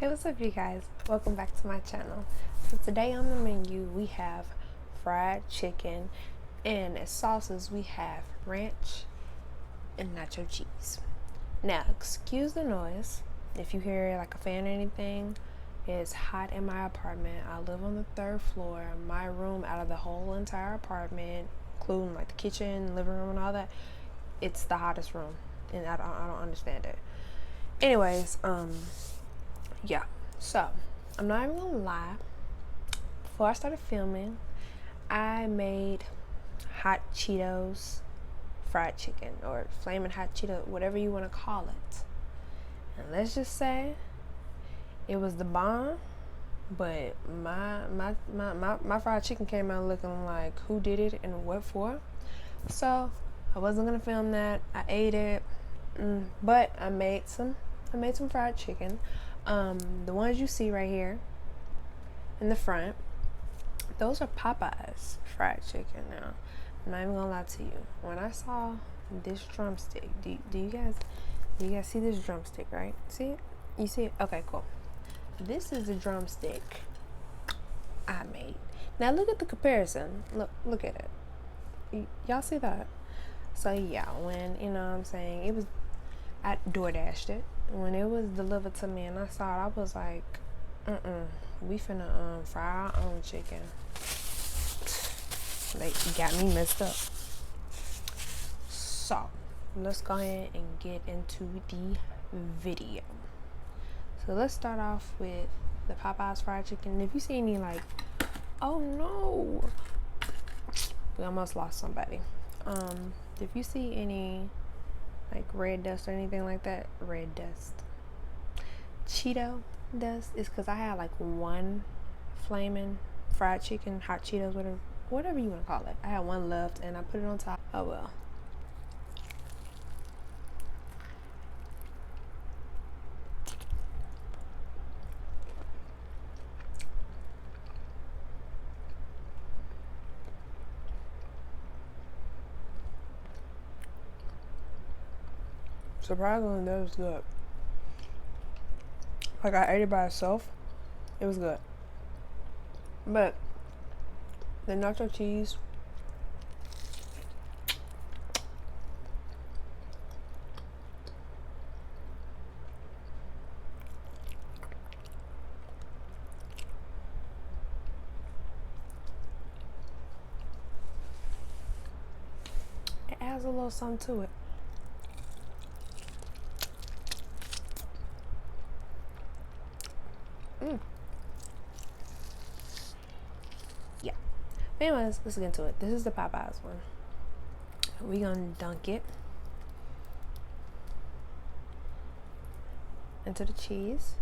Hey, what's up, you guys? Welcome back to my channel. So today on the menu we have fried chicken, and as sauces we have ranch and nacho cheese. Now, excuse the noise if you hear like a fan or anything. It's hot in my apartment. I live on the 3rd floor. My room, out of the whole entire apartment, including like the kitchen, living room, and all that, it's the hottest room, and I don't understand it. Anyways, yeah, so I'm not even gonna lie. Before I started filming, I made hot Cheetos fried chicken, or flaming hot Cheeto, whatever you want to call it. And let's just say it was the bomb, but my fried chicken came out looking like who did it and what for. So I wasn't gonna film that. I ate it, but I made some fried chicken. The ones you see right here in the front, those are Popeyes fried chicken. Now, I'm not even gonna lie to you. When I saw this drumstick, do you guys see this drumstick, right? See it? You see it? Okay, cool. This is the drumstick I made. Now look at the comparison. Look at it. Y'all see that? So yeah, when you know what I'm saying, it was, I DoorDashed it. When it was delivered to me and I saw it, I was like, we finna fry our own chicken. They got me messed up. So let's go ahead and get into the video. So let's start off with the Popeyes fried chicken. If you see any like, oh no, we almost lost somebody. If you see any like red dust or anything like that, red dust, Cheeto dust, is because I had like one flaming fried chicken, hot Cheetos, whatever you want to call it. I had one left and I put it on top. Oh well. Surprisingly, that was good. Like, I ate it by itself. It was good. But the nacho cheese, it adds a little something to it. Yeah. Anyways, let's get into it. This is the Popeyes one. We gonna dunk it into the cheese.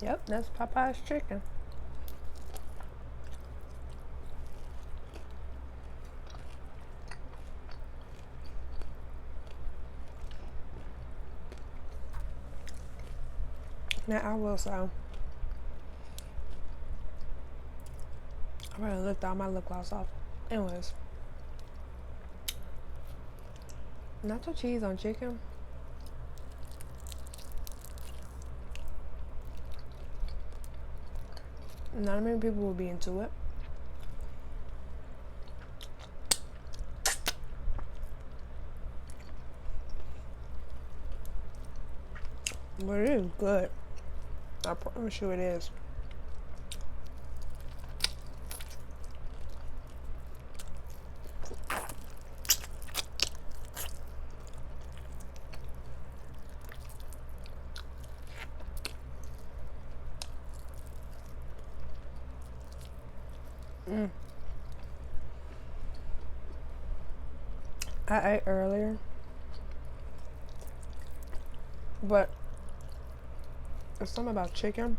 Yep, that's Popeye's chicken. Now I will say, I probably licked all my lip gloss off. Anyways, nacho cheese on chicken. Not many people will be into it. But it is good. I promise you it is. I ate earlier, but there's something about chicken.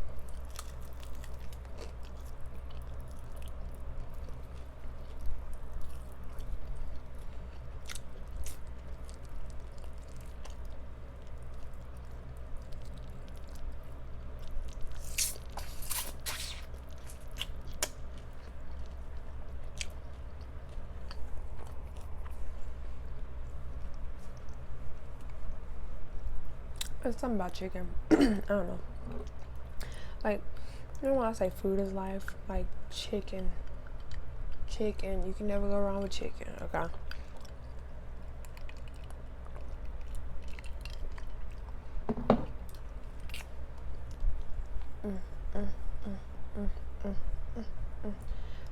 It's something about chicken. I don't know. Like, you know when I say food is life? Like chicken. Chicken. You can never go wrong with chicken, okay?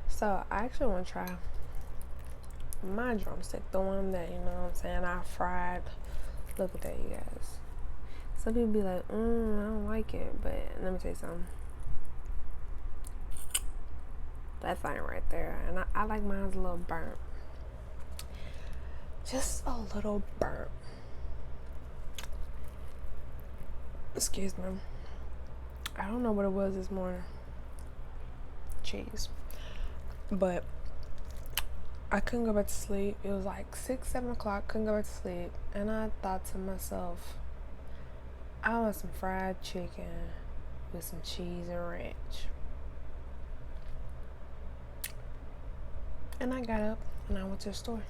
So I actually want to try my drumstick, the one that, you know what I'm saying, I fried. Look at that, you guys. Some people be like, I don't like it, but let me tell you something. That thing right there, and I like mine's a little burnt. Just a little burnt. Excuse me. I don't know what it was this morning. Cheese. But I couldn't go back to sleep. It was like 6, 7 o'clock. Couldn't go back to sleep. And I thought to myself, I want some fried chicken with some cheese and ranch. And I got up and I went to the store.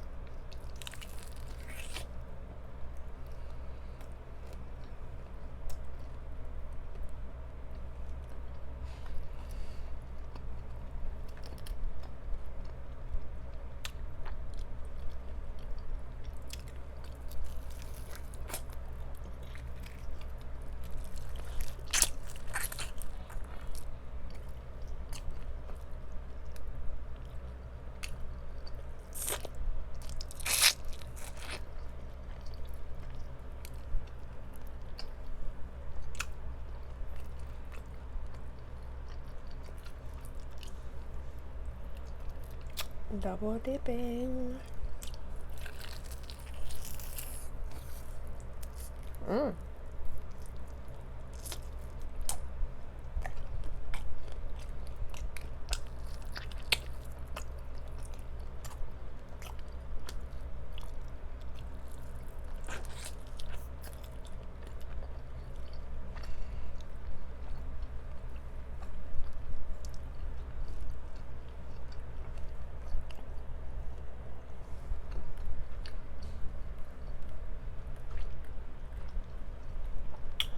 Double dipping.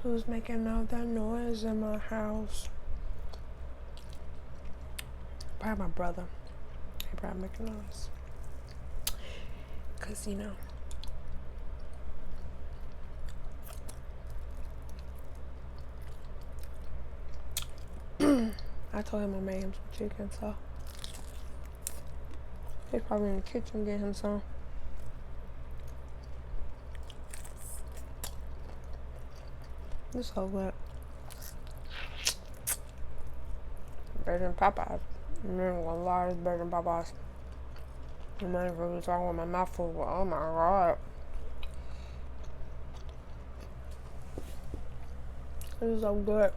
Who's making all that noise in my house? Probably my brother. He probably making noise. Cause you know, I told him I made him some chicken, so he's probably in the kitchen getting him some. It's so good. Better than Popeyes. I'm not gonna lie, it's better than Popeyes. I'm not even really talking with my mouth full, but oh my god. It's so good.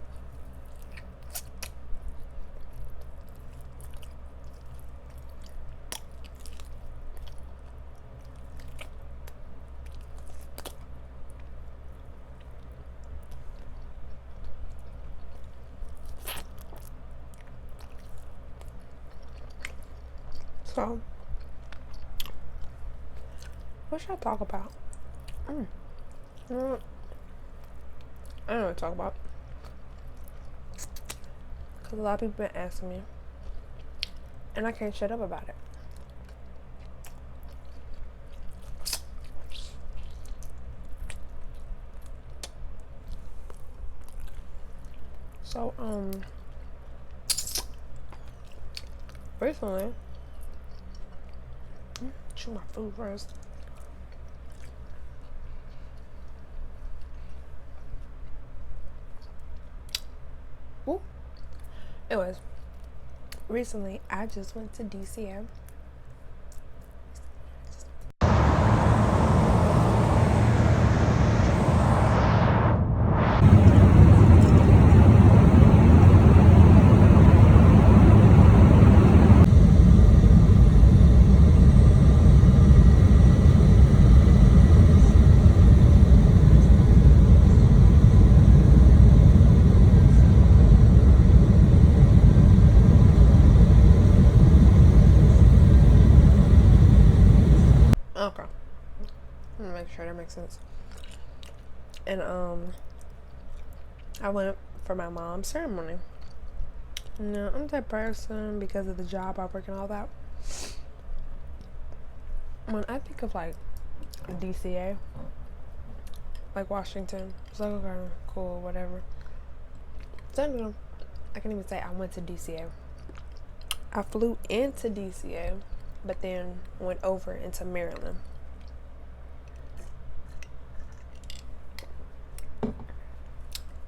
So, what should I talk about? I don't know what to talk about. Because a lot of people have been asking me. And I can't shut up about it. So, recently, chew my food first. Ooh. Anyways, recently I just went to DCM. Okay. Let me make sure that makes sense. And I went for my mom's ceremony. You know, I'm that person because of the job I work and all that. When I think of like DCA, like Washington, it's like, okay, cool, whatever. So I can't even say I went to DCA. I flew into DCA, but then went over into Maryland.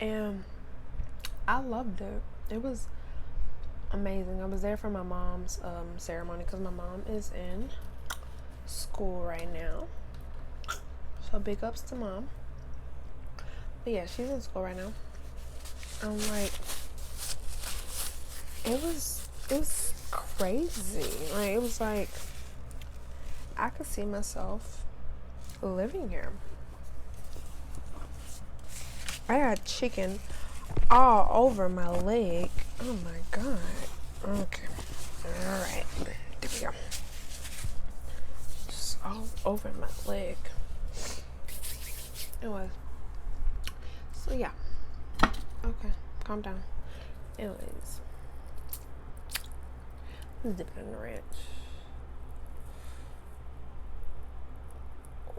And I loved it. It was amazing. I was there for my mom's ceremony because my mom is in school right now. So big ups to mom. But yeah, she's in school right now. I'm like, it was crazy. Like, it was like I could see myself living here. I had chicken all over my leg. Oh my god. Okay. Alright. There we go. Just all over my leg. It was. So yeah. Okay. Calm down. Anyways. Let's dip it in the ranch.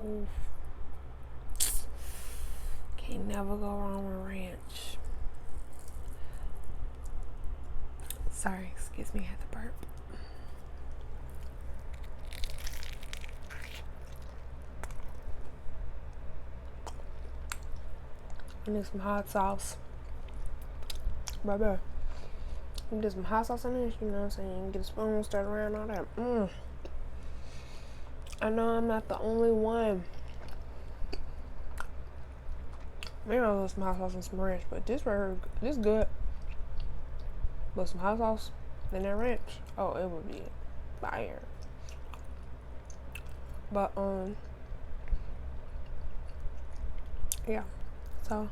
Oof. Can't never go wrong with ranch. Sorry, excuse me, I had to burp. I need some hot sauce. Baby. You get some hot sauce in this, you know what I'm saying? Get a spoon, stir it around, all that. I know I'm not the only one. Maybe I'll put some hot sauce and some ranch, but this good. With some hot sauce and that ranch, oh, it would be fire. But yeah. So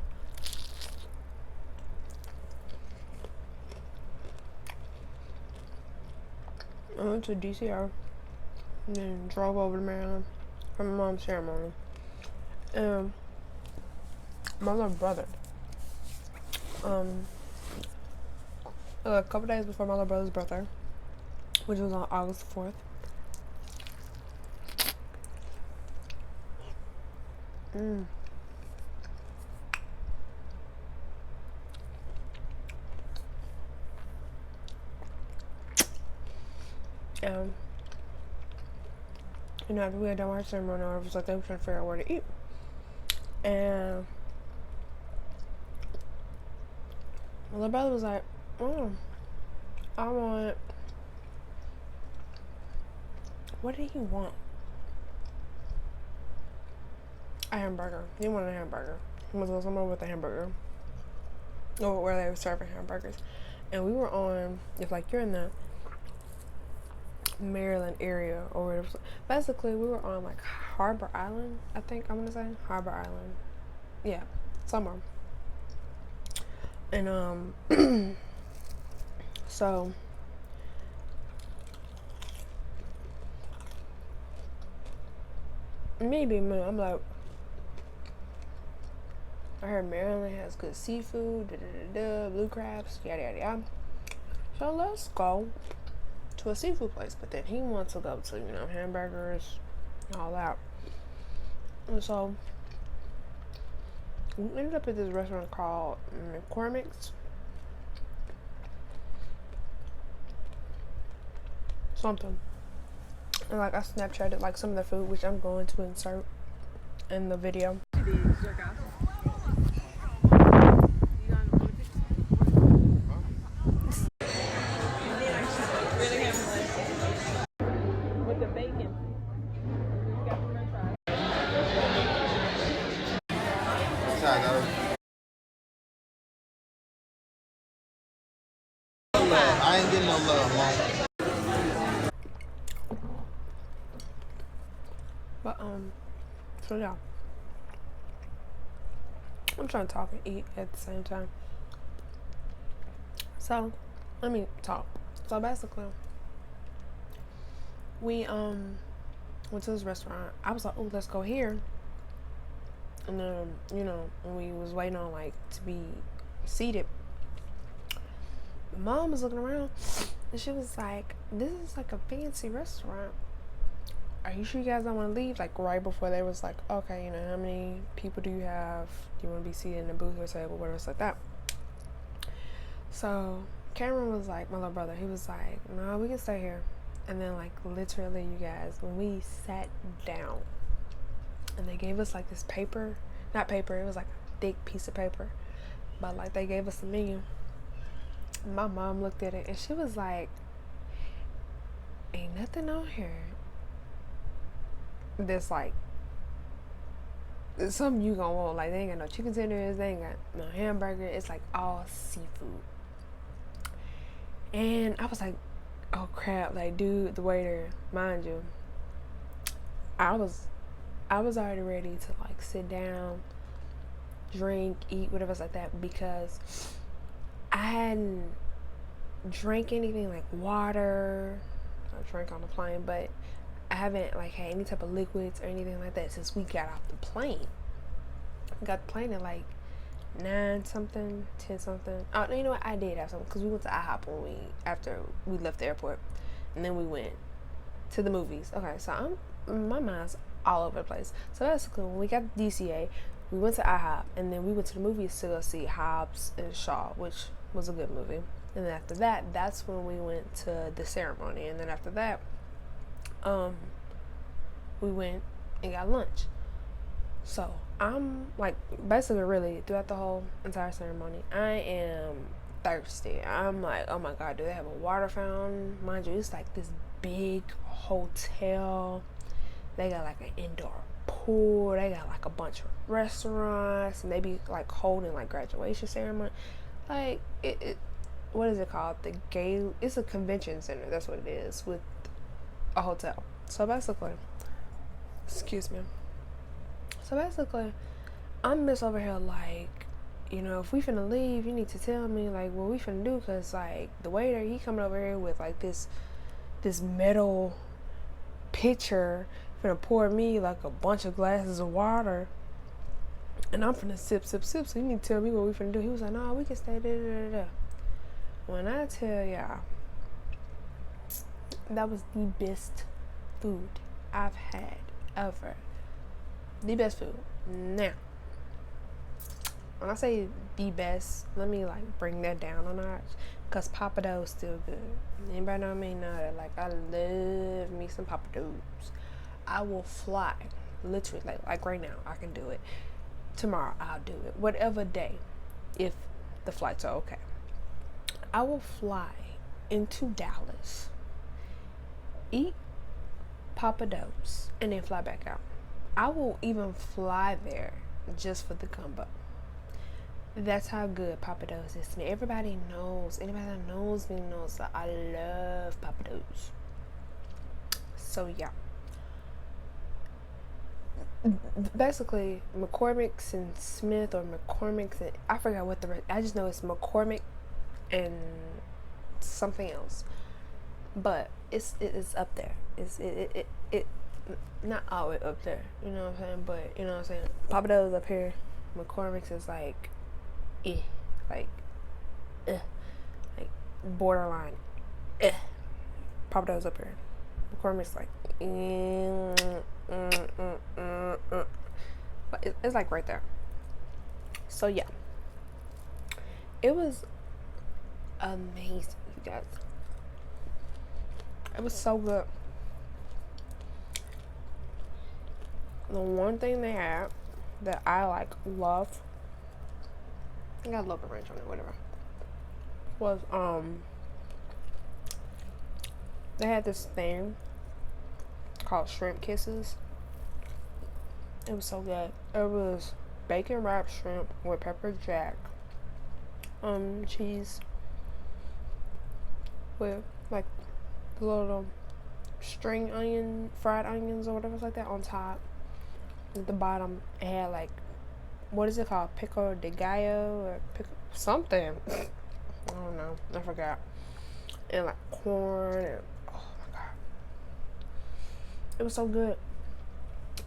I went to DCR and then drove over to Maryland for my mom's ceremony. My little brother, a couple days before my little brother's birthday, which was on August 4th. You know, after we had done our ceremony, I was like, they were trying to figure out where to eat. And my little brother was like, I want, what did he want? A hamburger. He wanted a hamburger. He was going somewhere with a hamburger. Or where they were serving hamburgers. And we were on, if like you're in the Maryland area or whatever. Basically, we were on like Harbor Island, I think I'm gonna say. Harbor Island. Yeah, somewhere. And so maybe I'm like, I heard Maryland has good seafood, blue crabs, yada yada yada. So let's go to a seafood place. But then he wants to go to, you know, hamburgers, all that. And so we ended up at this restaurant called McCormick's. Something. And like I Snapchatted like some of the food, which I'm going to insert in the video. With the bacon. I ain't getting no love, mom. But so yeah, I'm trying to talk and eat at the same time. So let me talk. So basically, we went to this restaurant. I was like, oh, let's go here. And then, you know, when we was waiting on like to be seated. Mom was looking around and she was like, this is like a fancy restaurant. Are you sure you guys don't want to leave? Like right before they was like, okay, you know, how many people do you have? Do you want to be seated in the booth or table, whatever, it's like that. So Cameron was like, my little brother, he was like, no, we can stay here. And then like literally, you guys, when we sat down and they gave us like this paper, not paper, it was like a thick piece of paper, but like they gave us the menu. My mom looked at it and she was like, ain't nothing on here that's like something you gonna want. Like they ain't got no chicken tenders, they ain't got no hamburger, it's like all seafood. And I was like, oh crap, like dude, the waiter, mind you, I was already ready to like sit down, drink, eat, whatever, like that, because I hadn't drank anything like water. I drank on the plane, but I haven't like had any type of liquids or anything like that since we got off the plane. We got the plane at like 9 something, 10 something. Oh, you know what? I did have something because we went to IHOP after we left the airport, and then we went to the movies. Okay, so my mind's all over the place. So basically, when we got the DCA, we went to IHOP, and then we went to the movies to go see Hobbs and Shaw, which was a good movie. And then after that, that's when we went to the ceremony. And then after that, we went and got lunch. So I'm like, basically, really throughout the whole entire ceremony, I am thirsty. I'm like, oh my god, do they have a water fountain? Mind you, it's like this big hotel. They got like an indoor pool. They got like a bunch of restaurants. Maybe like holding like graduation ceremony. Like it what is it called? It's a convention center. That's what it is, with a hotel. So basically, excuse me. So basically, I'm just over here like, you know, if we finna leave, you need to tell me like what we finna do, cause like the waiter, he coming over here with like this metal pitcher, finna pour me like a bunch of glasses of water, and I'm finna sip. So you need to tell me what we finna do. He was like, no, we can stay da. When I tell y'all, that was the best food I've had ever. The best food. Now, when I say the best, let me like bring that down a notch, cause Popeyes still good. Anybody know me? Know that like I love me some Popeyes. I will fly, literally, like right now. I can do it. Tomorrow I'll do it. Whatever day, if the flights are okay. I will fly into Dallas, eat Popeyes, and then fly back out. I will even fly there just for the combo. That's how good Popeyes is to me. Everybody knows. Anybody that knows me knows that I love Popeyes. So yeah. Basically, McCormick's and Smith, or McCormick's and I forgot what the rest. I just know it's McCormick and something else, but it's up there. It not all the way up there, you know what I'm saying, but you know what I'm saying. Popeyes up here, McCormick's is like like borderline Popeyes up here. McCormick's like but it's like right there. So yeah, it was amazing, you guys. It was so good. The one thing they had that I like love, I got a little bit ranch on it, whatever, was they had this thing called shrimp kisses. It was so good. It was bacon wrapped shrimp with pepper jack, cheese with like the little string onion, fried onions or whatever like that on top. At the bottom, it had like, what is it called? Pico de gallo or something. I don't know. I forgot. And like corn and oh my god, it was so good.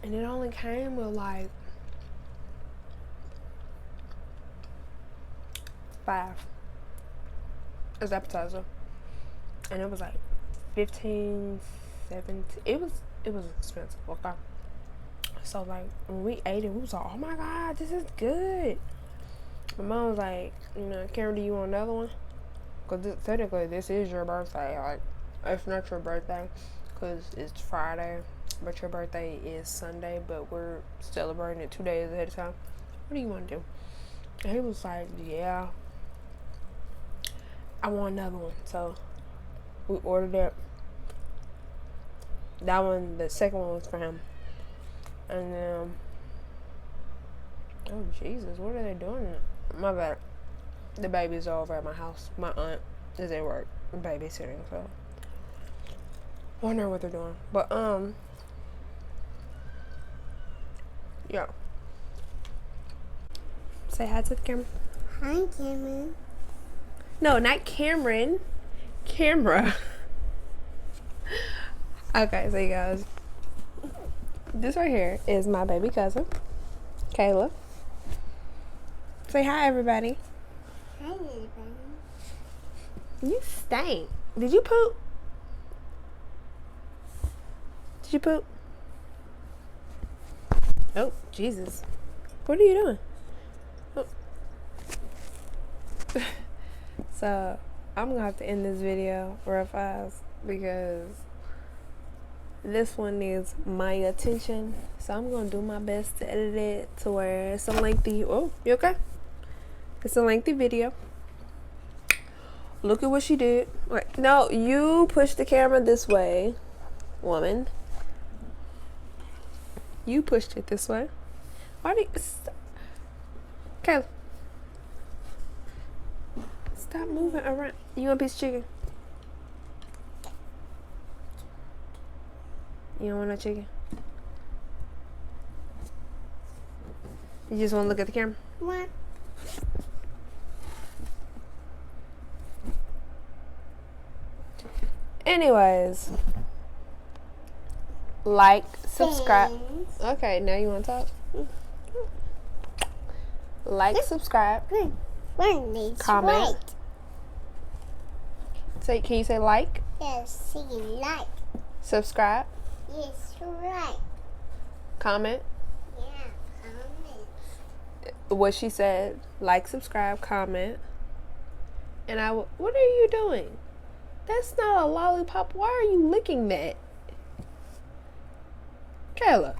And it only came with like $5 as appetizer, and it was like 15, 17. It was expensive. Okay, so like when we ate it, we was like, oh my god, this is good. My mom was like, Karen, do you want another one? Because technically this is your birthday. Like, it's not your birthday because it's Friday, but your birthday is Sunday, but we're celebrating it 2 days ahead of time. What do you want to do? And he was like, yeah, I want another one. So we ordered it. That one, the second one was for him. And then, oh Jesus, what are they doing? My bad. The babies are over at my house. My aunt is at work babysitting, so I wonder what they're doing. But yeah. Say hi to the camera. Hi, Cameron. No, not Cameron. Camera. Okay, so you guys, this right here is my baby cousin, Kayla. Say hi, everybody. Hi, everybody. You stink. Did you poop? Did you poop? Oh, Jesus. What are you doing? Oh. So, I'm going to have to end this video real fast because this one needs my attention. So, I'm going to do my best to edit it to where it's a lengthy... Oh, you okay? It's a lengthy video. Look at what she did. Wait, no, you push the camera this way, woman. You pushed it this way. Why do you... Kayla. Stop moving around. You want a piece of chicken? You don't want no chicken? You just want to look at the camera? What? Anyways, like, subscribe. Thanks. Okay, now you want to talk? Like, subscribe, One needs Comment. right. say. Can you say like, Yes, see like. subscribe, Yes, right. comment? Yeah, comment. What she said. Like, subscribe, comment, and I will. What are you doing? That's not a lollipop. Why are you licking that, Kayla?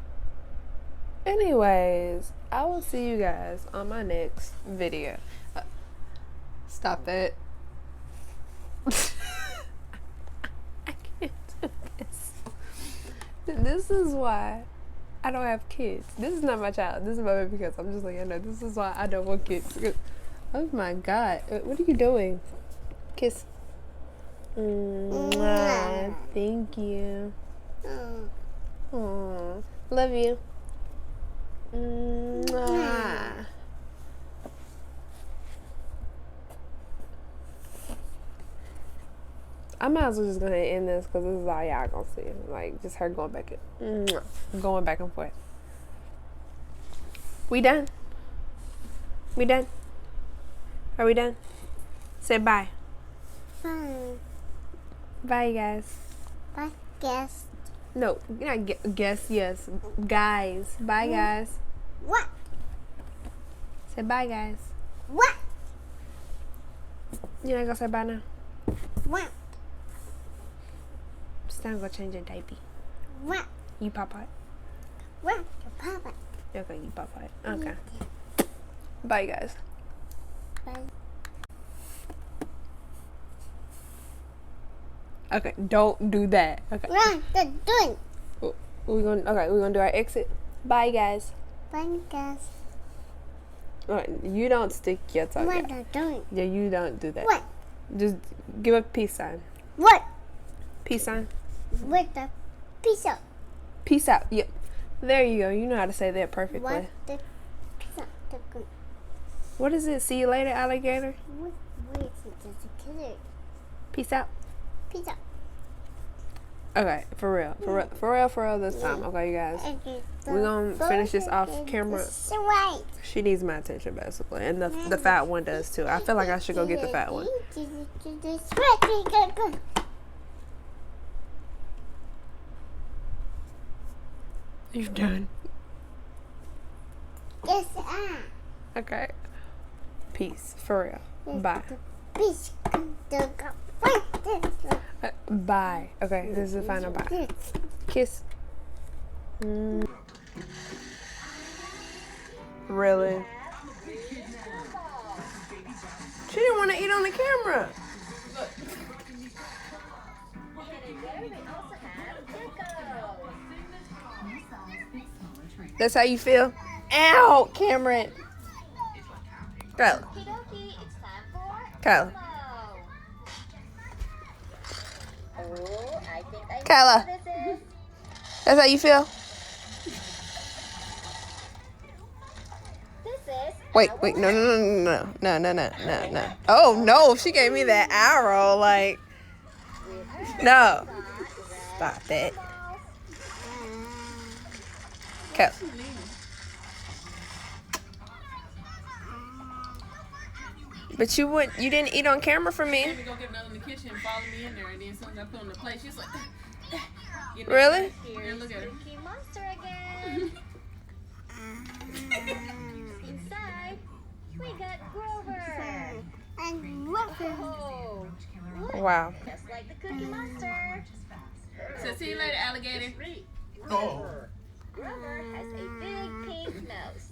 Anyways, I will see you guys on my next video. Stop that. I can't do this. This is why I don't have kids. This is not my child. This is my baby because I'm just like, I know this is why I don't want kids. Oh my God. What are you doing? Kiss. Mwah. Thank you. Aww. Love you. Mwah. I might as well just go ahead and end this because this is all y'all gonna see. Like, just her going back and forth. We done? We done? Are we done? Say bye. Fun. Bye, guys. Bye, guest. No, you're not guess. Yes, guys. Bye, guys. What? Say bye, guys. What? You're not gonna say bye now. What? Just not gonna change your diaper. What? You Popeye. What? Papa. Okay, you Popeye. Okay. Bye, guys. Bye. Okay, don't do that. Okay. Run, the doing. We're gonna do our exit. Bye, guys. Bye, guys. Alright, you don't stick your tongue What out. the doing? Yeah, you don't do that. What? Just give a peace sign. What? Peace sign. With the pizza. Peace out. Yep. There you go. You know how to say that perfectly. What the pizza? What is it? See you later, alligator. Where is it? There's a killer. Peace out. Pizza. Okay, for real this time. Okay, you guys. We're gonna finish this off camera. She needs my attention, basically. And the fat one does, too. I feel like I should go get the fat one. You're done. Yes, Okay. Peace. For real. Bye. Bye. Okay, this is the final bye. Kiss. Really? She didn't want to eat on the camera. That's how you feel? Ow, Cameron. Kyla. Kyla. Kyla. That's how you feel? Wait, no. Oh, no, she gave me that arrow, like, no. Stop that. Kyla. But you didn't eat on camera for me. Go get another in the kitchen and follow me in there, and then as soon as I put on the plate, she's like, really? Yeah, look at her. Monster again. Inside, we got Grover. And Grover. Oh, Wow. just like the Cookie Monster. So see you later, alligator. Grover has a big pink nose.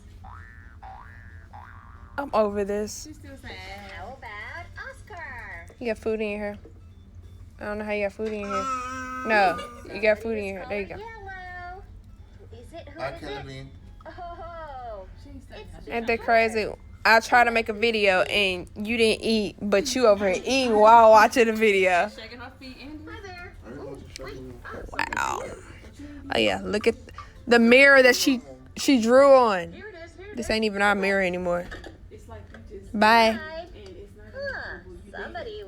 I'm over this. She's still sad. How about Oscar? You got food in your hair. I don't know how you got food in your hair. No, you got food in your hair. There you go. Yellow. Is it who I is could have it? been. Oh, Ain't that crazy? I tried to make a video and you didn't eat, but you over here eating while watching the video. Shaking her feet, Andy. hi there. Wow. Oh yeah, look at the mirror that she drew on. Here it is. Here it is. This ain't even our mirror anymore. It's like you just Bye. Hi. and it's not Huh. Somebody